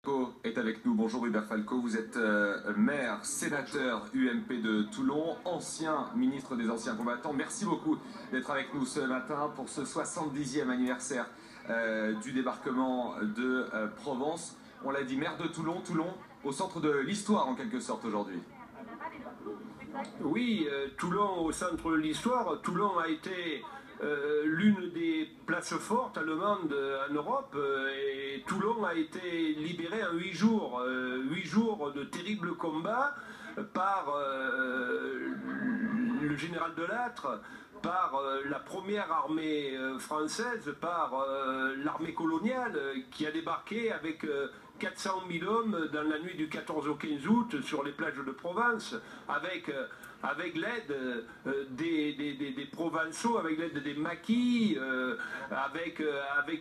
Falco est avec nous. Bonjour Hubert Falco, vous êtes maire, sénateur UMP de Toulon, ancien ministre des Anciens Combattants. Merci beaucoup d'être avec nous ce matin pour ce 70e anniversaire du débarquement de Provence. On l'a dit, maire de Toulon, Toulon au centre de l'histoire en quelque sorte aujourd'hui. Oui, Toulon au centre de l'histoire. Toulon a été l'une des places fortes allemandes en Europe et Toulon a été libéré en 8 jours. 8 jours de terribles combats par le général de Lattre, par la première armée française, par l'armée coloniale qui a débarqué avec 400 000 hommes dans la nuit du 14 au 15 août sur les plages de Provence, avec l'aide des Provençaux, avec l'aide des maquis, avec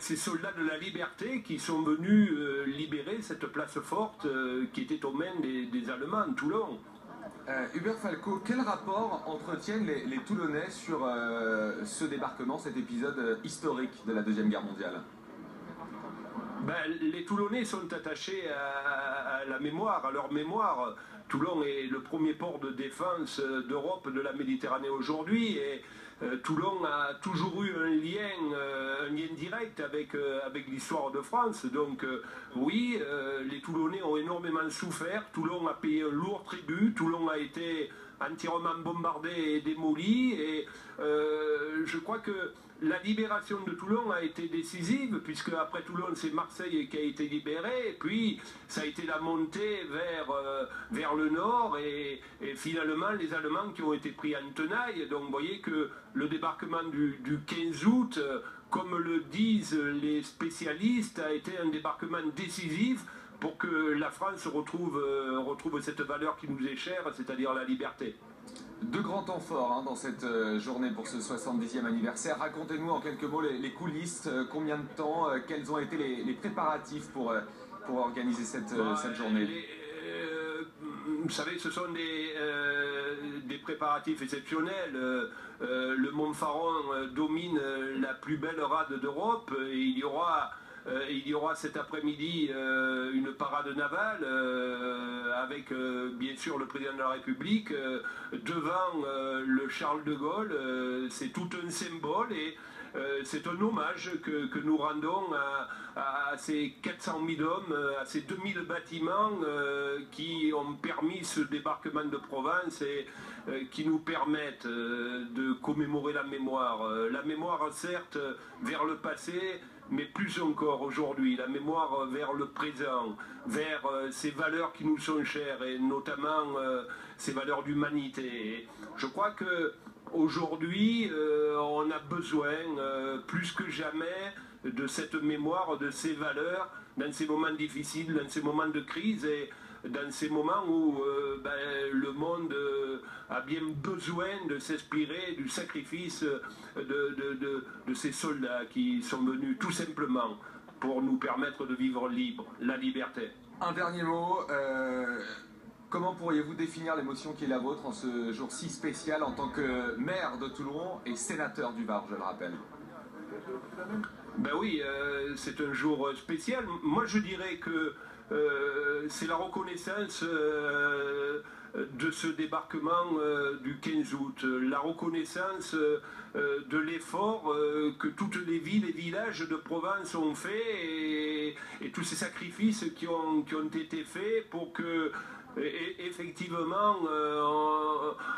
ces soldats de la liberté qui sont venus libérer cette place forte qui était aux mains des Allemands, Toulon. Hubert Falco, quel rapport entretiennent les Toulonnais sur ce débarquement, cet épisode historique de la Deuxième Guerre mondiale? Les Toulonnais sont attachés à la mémoire, à leur mémoire. Toulon est le premier port de défense d'Europe, de la Méditerranée aujourd'hui, et Toulon a toujours eu un lien direct avec l'histoire de France. Donc oui, les Toulonnais ont énormément souffert. Toulon a payé un lourd tribut. Toulon a été entièrement bombardé et démoli. Et je crois que la libération de Toulon a été décisive, puisque après Toulon, c'est Marseille qui a été libéré, et puis ça a été la montée vers le nord, et finalement les Allemands qui ont été pris en tenaille. Donc vous voyez que le débarquement du 15 août, comme le disent les spécialistes, a été un débarquement décisif pour que la France retrouve cette valeur qui nous est chère, c'est-à-dire la liberté. Deux grands temps forts dans cette journée pour ce 70e anniversaire. Racontez-nous en quelques mots les coulisses, combien de temps, quels ont été les préparatifs pour organiser cette journée. Vous savez, ce sont des préparatifs exceptionnels. Le Mont Faron domine la plus belle rade d'Europe. Il y aura cet après-midi une parade navale avec bien sûr le président de la République devant le Charles de Gaulle. C'est tout un symbole et c'est un hommage que nous rendons à ces 400 000 hommes, à ces 2000 bâtiments qui ont permis ce débarquement de Provence et qui nous permettent de commémorer la mémoire. La mémoire certes vers le passé, mais plus encore aujourd'hui, la mémoire vers le présent, vers ces valeurs qui nous sont chères et notamment ces valeurs d'humanité. Je crois que aujourd'hui, on a besoin plus que jamais de cette mémoire, de ces valeurs dans ces moments difficiles, dans ces moments de crise et dans ces moments où le monde a bien besoin de s'inspirer du sacrifice de ces soldats qui sont venus tout simplement pour nous permettre de vivre libre, la liberté. Un dernier mot, comment pourriez-vous définir l'émotion qui est la vôtre en ce jour si spécial en tant que maire de Toulon et sénateur du Var, je le rappelle? Ben oui, c'est un jour spécial. Moi je dirais que c'est la reconnaissance de ce débarquement du 15 août, la reconnaissance de l'effort que toutes les villes et villages de Provence ont fait et tous ces sacrifices qui ont été faits pour que effectivement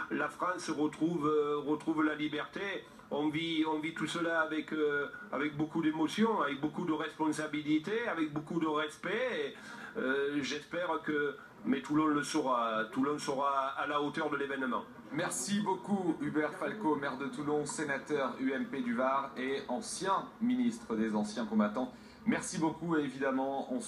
la France retrouve la liberté. On vit tout cela avec beaucoup d'émotion, avec beaucoup de responsabilité, avec beaucoup de respect. J'espère que Toulon le saura. Toulon sera à la hauteur de l'événement. Merci beaucoup Hubert Falco, maire de Toulon, sénateur UMP du Var et ancien ministre des Anciens Combattants. Merci beaucoup et évidemment on